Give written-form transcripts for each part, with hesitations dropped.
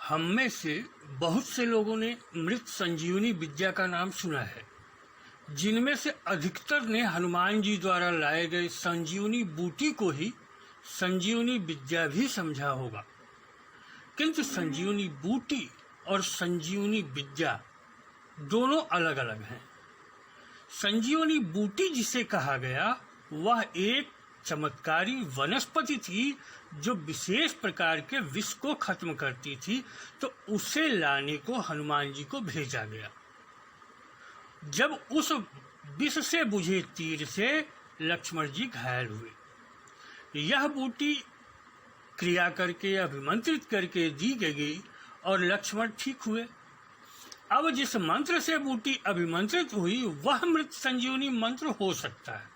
हम में से बहुत से लोगों ने मृत संजीवनी विद्या का नाम सुना है, जिनमें से अधिकतर ने हनुमान जी द्वारा लाए गए संजीवनी बूटी को ही संजीवनी विद्या भी समझा होगा। किंतु संजीवनी बूटी और संजीवनी विद्या दोनों अलग अलग हैं। संजीवनी बूटी जिसे कहा गया वह एक चमत्कारी वनस्पति थी जो विशेष प्रकार के विष को खत्म करती थी, तो उसे लाने को हनुमान जी को भेजा गया। जब उस विष से बुझे तीर से लक्ष्मण जी घायल हुए, यह बूटी क्रिया करके अभिमंत्रित करके दी गई और लक्ष्मण ठीक हुए। अब जिस मंत्र से बूटी अभिमंत्रित हुई वह मृत संजीवनी मंत्र हो सकता है,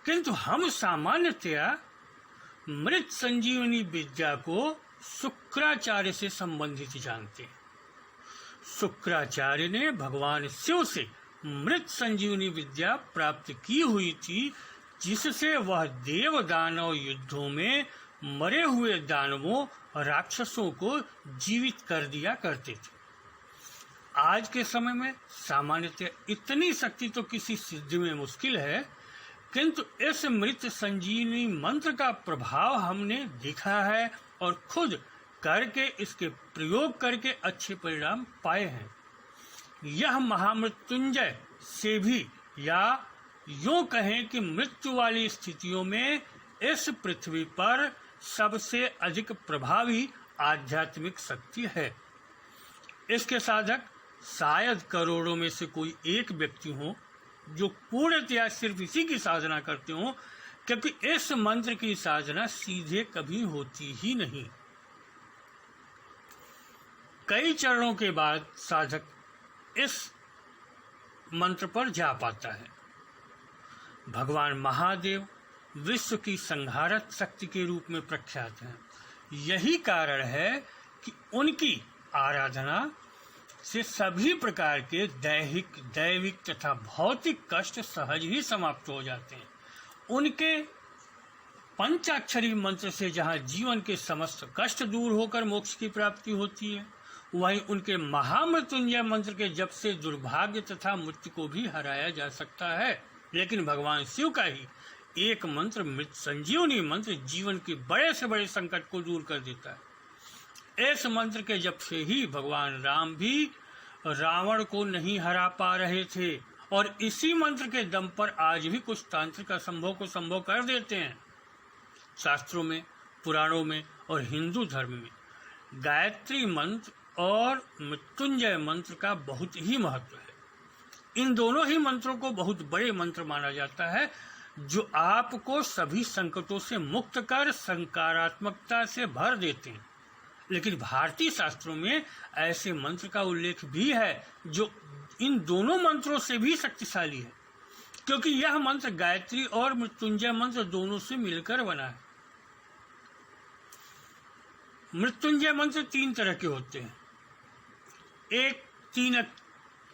किंतु हम सामान्यतया मृत संजीवनी विद्या को शुक्राचार्य से संबंधित जानते हैं। शुक्राचार्य ने भगवान शिव से मृत संजीवनी विद्या प्राप्त की हुई थी, जिससे वह देव दानव युद्धों में मरे हुए दानवों राक्षसों को जीवित कर दिया करते थे। आज के समय में सामान्यतः इतनी शक्ति तो किसी सिद्ध में मुश्किल है, किंतु इस मृत संजीवनी मंत्र का प्रभाव हमने देखा है और खुद करके इसके प्रयोग करके अच्छे परिणाम पाए हैं। यह महामृत्युंजय से भी, या यूं कहें कि मृत्यु वाली स्थितियों में इस पृथ्वी पर सबसे अधिक प्रभावी आध्यात्मिक शक्ति है। इसके साधक शायद करोड़ों में से कोई एक व्यक्ति हो जो पूर्णतया सिर्फ इसी की साधना करते हो, क्योंकि इस मंत्र की साधना सीधे कभी होती ही नहीं। कई चरणों के बाद साधक इस मंत्र पर जा पाता है। भगवान महादेव विश्व की संहारक शक्ति के रूप में प्रख्यात हैं। यही कारण है कि उनकी आराधना से सभी प्रकार के दैविक तथा भौतिक कष्ट सहज ही समाप्त हो जाते हैं। उनके पंचाक्षरी मंत्र से जहाँ जीवन के समस्त कष्ट दूर होकर मोक्ष की प्राप्ति होती है, वहीं उनके महामृत्युंजय मंत्र के जप से दुर्भाग्य तथा मृत्यु को भी हराया जा सकता है। लेकिन भगवान शिव का ही एक मंत्र मृत संजीवनी मंत्र जीवन के बड़े से बड़े संकट को दूर कर देता है। इस मंत्र के जप से ही भगवान राम भी रावण को नहीं हरा पा रहे थे, और इसी मंत्र के दम पर आज भी कुछ तांत्रिक असंभव को संभव कर देते हैं। शास्त्रों में, पुराणों में और हिंदू धर्म में गायत्री मंत्र और मृत्युंजय मंत्र का बहुत ही महत्व है। इन दोनों ही मंत्रों को बहुत बड़े मंत्र माना जाता है, जो आपको सभी संकटों से मुक्त कर सकारात्मकता से भर देते हैं। लेकिन भारतीय शास्त्रों में ऐसे मंत्र का उल्लेख भी है जो इन दोनों मंत्रों से भी शक्तिशाली है, क्योंकि यह मंत्र गायत्री और मृत्युंजय मंत्र दोनों से मिलकर बना है। मृत्युंजय मंत्र 3 तरह के होते हैं। एक 3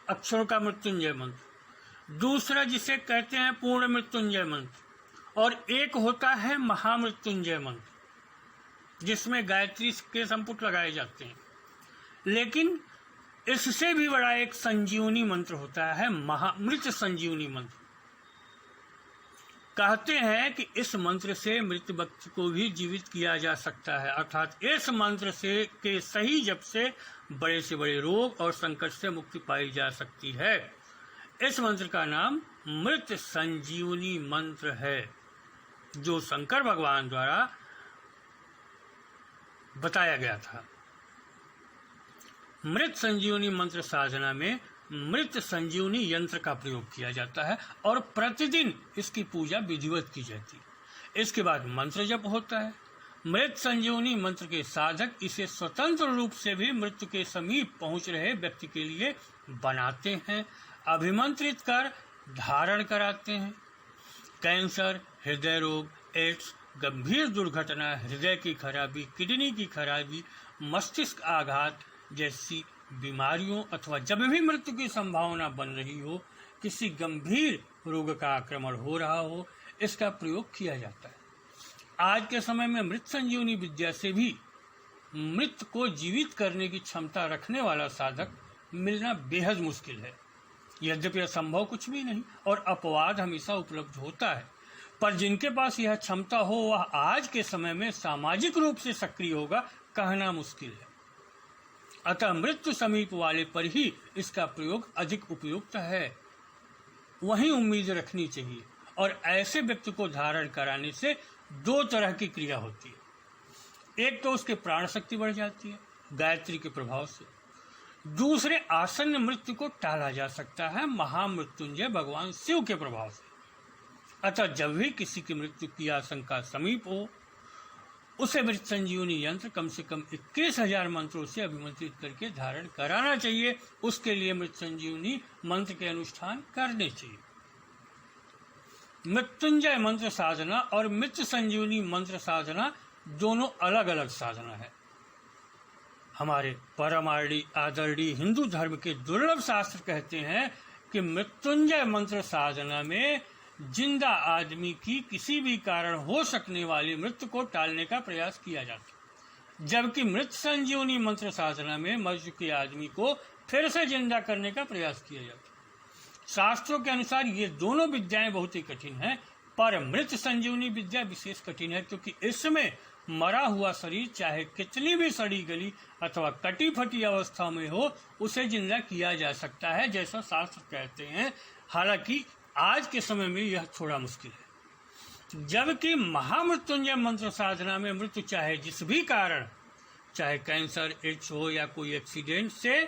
अक्षरों का मृत्युंजय मंत्र, दूसरा जिसे कहते हैं पूर्ण मृत्युंजय मंत्र, और एक होता है महामृत्युंजय मंत्र जिसमें गायत्री के संपुट लगाए जाते हैं। लेकिन इससे भी बड़ा एक संजीवनी मंत्र होता है, महामृत संजीवनी मंत्र। कहते हैं कि इस मंत्र से मृत व्यक्ति को भी जीवित किया जा सकता है, अर्थात इस मंत्र से के सही जप से बड़े से बड़े रोग और संकट से मुक्ति पाई जा सकती है। इस मंत्र का नाम मृत संजीवनी मंत्र है, जो शंकर भगवान द्वारा बताया गया था। मृत संजीवनी मंत्र साधना में मृत संजीवनी यंत्र का प्रयोग किया जाता है और प्रतिदिन इसकी पूजा विधिवत की जाती है। इसके बाद मंत्र जप होता है। मृत संजीवनी मंत्र के साधक इसे स्वतंत्र रूप से भी मृत्यु के समीप पहुंच रहे व्यक्ति के लिए बनाते हैं, अभिमंत्रित कर धारण कराते हैं। कैंसर, हृदय रोग, एड्स, गंभीर दुर्घटना, हृदय की खराबी, किडनी की खराबी, मस्तिष्क आघात जैसी बीमारियों अथवा जब भी मृत्यु की संभावना बन रही हो, किसी गंभीर रोग का आक्रमण हो रहा हो, इसका प्रयोग किया जाता है। आज के समय में मृत संजीवनी विद्या से भी मृत को जीवित करने की क्षमता रखने वाला साधक मिलना बेहद मुश्किल है। यद्यपि असंभव कुछ भी नहीं और अपवाद हमेशा उपलब्ध होता है, पर जिनके पास यह क्षमता हो वह आज के समय में सामाजिक रूप से सक्रिय होगा कहना मुश्किल है। अतः मृत्यु समीप वाले पर ही इसका प्रयोग अधिक उपयुक्त है, वहीं उम्मीद रखनी चाहिए। और ऐसे व्यक्ति को धारण कराने से दो तरह की क्रिया होती है। एक तो उसके प्राण शक्ति बढ़ जाती है गायत्री के प्रभाव से, दूसरे आसन्न मृत्यु को टाला जा सकता है महामृत्युंजय भगवान शिव के प्रभाव से। अतः जब भी किसी की मृत्यु की आशंका समीप हो, उसे मृत संजीवनी यंत्र कम से कम 21,000 मंत्रों से अभिमंत्रित करके धारण कराना चाहिए। उसके लिए मृत संजीवनी मंत्र के अनुष्ठान करने चाहिए। मृत्युंजय मंत्र साधना और मृत संजीवनी मंत्र साधना दोनों अलग अलग साधना है। हमारे परम आदरणीय हिंदू धर्म के दुर्लभ शास्त्र कहते हैं कि मृत्युंजय मंत्र साधना में जिंदा आदमी की किसी भी कारण हो सकने वाली मृत्यु को टालने का प्रयास किया जाता है, जबकि मृत संजीवनी मंत्र साधना में मर चुके आदमी को फिर से जिंदा करने का प्रयास किया जाता है। शास्त्रों के अनुसार ये दोनों विद्याएं बहुत ही कठिन हैं, पर मृत संजीवनी विद्या विशेष कठिन है, क्योंकि इसमें मरा हुआ शरीर चाहे कितनी भी सड़ी गली अथवा कटी फटी अवस्था में हो, उसे जिंदा किया जा सकता है, जैसा शास्त्र कहते हैं। हालांकि आज के समय में यह थोड़ा मुश्किल है। जबकि महामृत्युंजय मंत्र साधना में मृत्यु चाहे जिस भी कारण, चाहे कैंसर, एड्स हो या कोई एक्सीडेंट से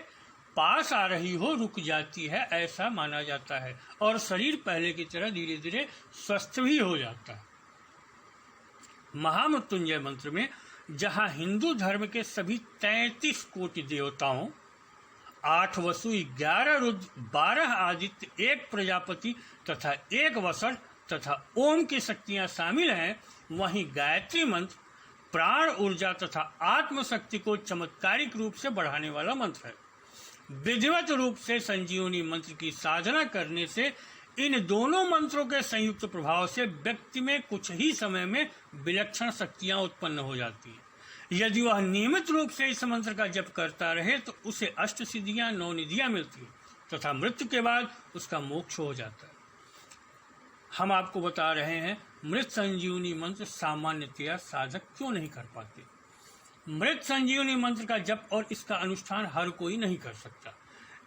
पास आ रही हो, रुक जाती है ऐसा माना जाता है और शरीर पहले की तरह धीरे धीरे स्वस्थ भी हो जाता है। महामृत्युंजय मंत्र में जहां हिंदू धर्म के सभी 33 कोटि देवताओं, 8 वसु, 11 रुद्र, 12 आदित्य, 1 प्रजापति तथा 1 वसुर तथा ओम की शक्तियां शामिल हैं, वहीं गायत्री मंत्र प्राण ऊर्जा तथा आत्मशक्ति को चमत्कारिक रूप से बढ़ाने वाला मंत्र है। विधिवत रूप से संजीवनी मंत्र की साधना करने से इन दोनों मंत्रों के संयुक्त प्रभाव से व्यक्ति में कुछ ही समय में विलक्षण शक्तियां उत्पन्न हो जाती हैं। यदि वह नियमित रूप से इस मंत्र का जप करता रहे तो उसे अष्ट सिद्धियां, 9 निधियां मिलती हैं तथा मृत्यु के बाद उसका मोक्ष हो जाता है। हम आपको बता रहे हैं मृत संजीवनी मंत्र सामान्यतया साधक क्यों नहीं कर पाते। मृत संजीवनी मंत्र का जप और इसका अनुष्ठान हर कोई नहीं कर सकता।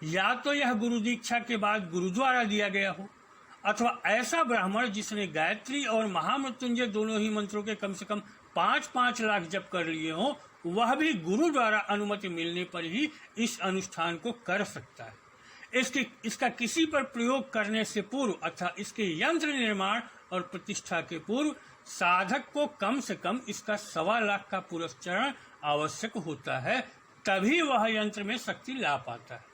या तो यह गुरु दीक्षा के बाद गुरु द्वारा दिया गया हो, अथवा ऐसा ब्राह्मण जिसने गायत्री और महामृत्युंजय दोनों ही मंत्रों के कम से कम 5-5 लाख जप कर लिए हो, वह भी गुरु द्वारा अनुमति मिलने पर ही इस अनुष्ठान को कर सकता है। इसका किसी पर प्रयोग करने से पूर्व अथवा इसके यंत्र निर्माण और प्रतिष्ठा के पूर्व साधक को कम से कम इसका 1.25 लाख का पुरस्चरण आवश्यक होता है, तभी वह यंत्र में शक्ति ला पाता है।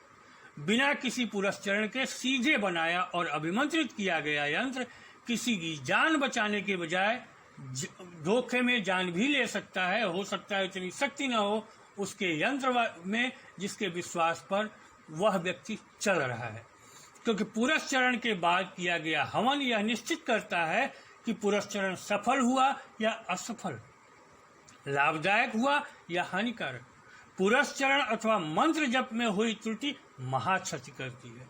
बिना किसी पुरस्चरण के सीधे बनाया और अभिमंत्रित किया गया यंत्र किसी की जान बचाने के बजाय धोखे में जान भी ले सकता है। हो सकता है इतनी शक्ति न हो उसके यंत्र में जिसके विश्वास पर वह व्यक्ति चल रहा है, क्योंकि पुरस्चरण के बाद किया गया हवन यह निश्चित करता है कि पुरस्चरण सफल हुआ या असफल, लाभदायक हुआ या हानिकारक। पुरस्चरण अथवा मंत्र जप में हुई त्रुटि महाक्षति करती है।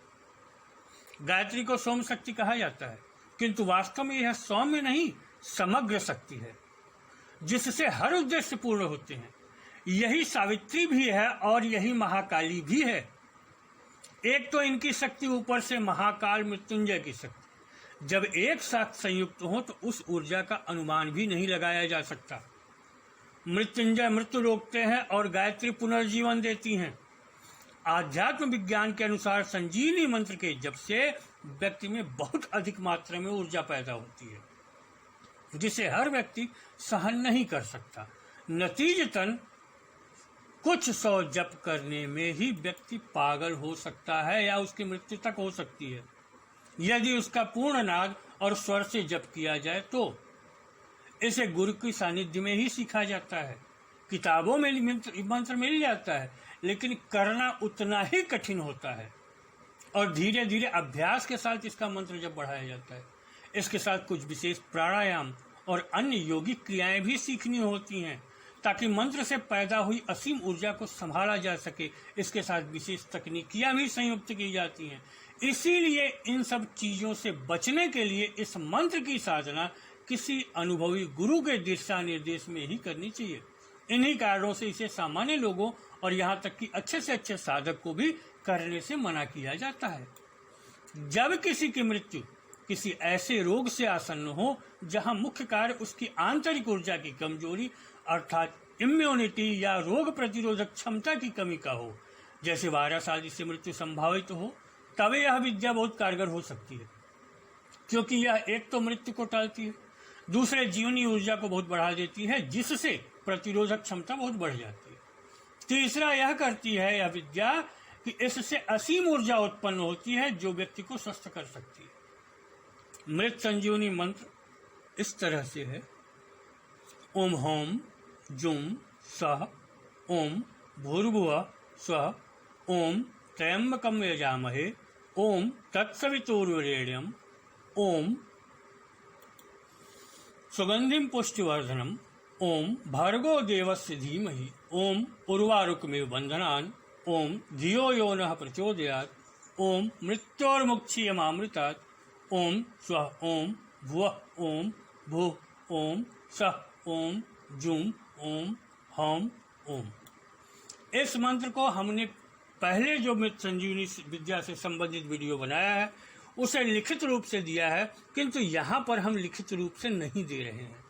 गायत्री को सौम्य शक्ति कहा जाता है, किंतु वास्तव में यह सौम्य नहीं समग्र शक्ति है, जिससे हर उद्देश्य पूर्ण होते हैं। यही सावित्री भी है और यही महाकाली भी है। एक तो इनकी शक्ति ऊपर से महाकाल मृत्युंजय की शक्ति जब एक साथ संयुक्त हो तो उस ऊर्जा का अनुमान भी नहीं लगाया जा सकता। मृत्युंजय मृत्यु रोकते हैं और गायत्री पुनर्जीवन देती हैं। आध्यात्म विज्ञान के अनुसार संजीवनी मंत्र के जप से व्यक्ति में बहुत अधिक मात्रा में ऊर्जा पैदा होती है, जिसे हर व्यक्ति सहन नहीं कर सकता। नतीजतन कुछ 100 जप करने में ही व्यक्ति पागल हो सकता है या उसकी मृत्यु तक हो सकती है। यदि उसका पूर्ण नाद और स्वर से जप किया जाए तो इसे गुरु की सानिध्य में ही सीखा जाता है। किताबों में मंत्र मिल जाता है, लेकिन करना उतना ही कठिन होता है और धीरे धीरे अभ्यास के साथ इसका मंत्र जप बढ़ाया जाता है। इसके साथ कुछ विशेष प्राणायाम और अन्य योगिक क्रियाएं भी सीखनी होती हैं ताकि मंत्र से पैदा हुई असीम ऊर्जा को संभाला जा सके। इसके साथ विशेष तकनीकियां भी संयुक्त की जाती हैं। इसीलिए इन सब चीजों से बचने के लिए इस मंत्र की साधना किसी अनुभवी गुरु के दिशा निर्देश में ही करनी चाहिए। इन्हीं कारणों से इसे सामान्य लोगों और यहाँ तक कि अच्छे से अच्छे साधक को भी करने से मना किया जाता है। जब किसी की मृत्यु किसी ऐसे रोग से आसन्न हो जहां मुख्य कार्य उसकी आंतरिक ऊर्जा की कमजोरी अर्थात इम्यूनिटी या रोग प्रतिरोधक क्षमता की कमी का हो, जैसे वायरस आदि से मृत्यु संभावित हो, तब यह विद्या बहुत कारगर हो सकती है, क्योंकि यह एक तो मृत्यु को टालती है, दूसरे जीवनी ऊर्जा को बहुत बढ़ा देती है, जिससे प्रतिरोधक क्षमता बहुत बढ़ जाती है। तीसरा यह करती है यह विद्या कि इससे असीम ऊर्जा उत्पन्न होती है जो व्यक्ति को स्वस्थ कर सकती है। मृत संजीवनी मंत्र इस तरह से है: ओम होम जुम सह ओम भूर्भुवः स्वः ओम त्र्यंबकं यजामहे ओम तत्सवितुर्वरेण्यं ओम सुगंधिं पुष्टिवर्धनम् ओम भर्गो देवस्य धीमहि ओम उर्वारुकमिव बन्धनान् ओम धियो यो नः प्रचोदयात् ओम मृत्योर्मुक्षीयमामृतात् ओम स्वः ओम भुवः ओम भुः ओम सः ओम जुम ओम हौम ओम। इस मंत्र को हमने पहले जो मृत संजीवनी विद्या से संबंधित वीडियो बनाया है उसे लिखित रूप से दिया है, किंतु यहाँ पर हम लिखित रूप से नहीं दे रहे हैं,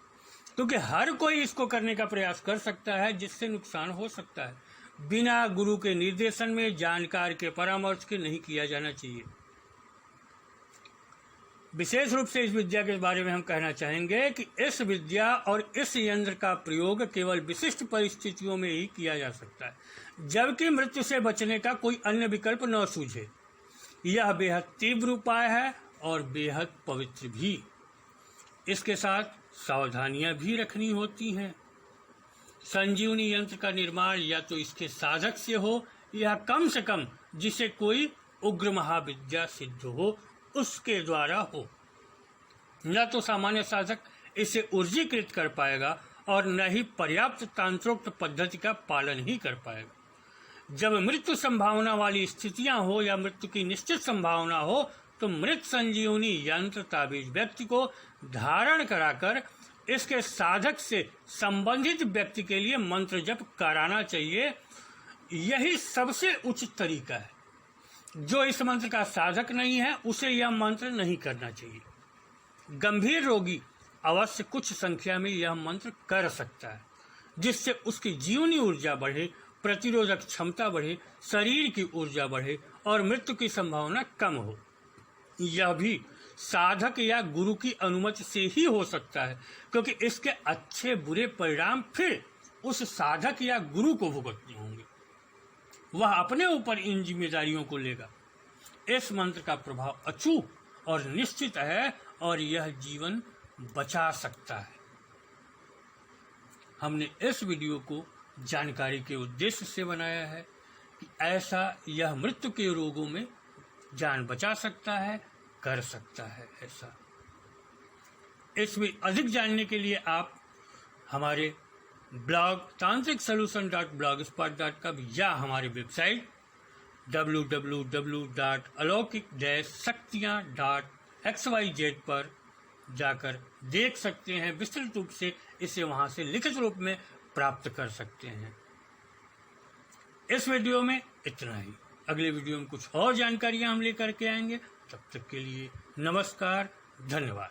क्योंकि हर कोई इसको करने का प्रयास कर सकता है जिससे नुकसान हो सकता है। बिना गुरु के निर्देशन में, जानकार के परामर्श के नहीं किया जाना चाहिए। विशेष रूप से इस विद्या के बारे में हम कहना चाहेंगे कि इस विद्या और इस यंत्र का प्रयोग केवल विशिष्ट परिस्थितियों में ही किया जा सकता है, जबकि मृत्यु से बचने का कोई अन्य विकल्प न सूझे। यह बेहद तीव्र उपाय है और बेहद पवित्र भी। इसके साथ सावधानियां भी रखनी होती हैं। संजीवनी यंत्र का निर्माण या तो इसके साधक से हो या कम से कम जिसे कोई उग्र महाविद्या सिद्ध हो उसके द्वारा हो। न तो सामान्य साधक इसे ऊर्जीकृत कर पाएगा और न ही पर्याप्त तांत्रोक्त पद्धति का पालन ही कर पाएगा। जब मृत्यु संभावना वाली स्थितियां हो या मृत्यु की निश्चित संभावना हो तो मृत संजीवनी यंत्र ताबीज व्यक्ति को धारण कराकर इसके साधक से संबंधित व्यक्ति के लिए मंत्र जप कराना चाहिए। यही सबसे उचित तरीका है। जो इस मंत्र का साधक नहीं है उसे यह मंत्र नहीं करना चाहिए। गंभीर रोगी अवश्य कुछ संख्या में यह मंत्र कर सकता है, जिससे उसकी जीवनी ऊर्जा बढ़े, प्रतिरोधक क्षमता बढ़े, शरीर की ऊर्जा बढ़े और मृत्यु की संभावना कम हो। यह भी साधक या गुरु की अनुमति से ही हो सकता है, क्योंकि इसके अच्छे बुरे परिणाम फिर उस साधक या गुरु को भुगतने होंगे। वह अपने ऊपर इन जिम्मेदारियों को लेगा। इस मंत्र का प्रभाव अचूक और निश्चित है और यह जीवन बचा सकता है। हमने इस वीडियो को जानकारी के उद्देश्य से बनाया है कि ऐसा यह मृत्यु के रोगों में जान बचा सकता है, कर सकता है ऐसा। इसमें अधिक जानने के लिए आप हमारे ब्लॉग tantricsolution.blogspot.com या हमारी वेबसाइट www.अलौकिक-शक्तियाँ.xyz पर जाकर देख सकते हैं। विस्तृत रूप से इसे वहां से लिखित रूप में प्राप्त कर सकते हैं। इस वीडियो में इतना ही। अगले वीडियो में कुछ और जानकारियां हम लेकर के आएंगे। तब तक के लिए नमस्कार, धन्यवाद।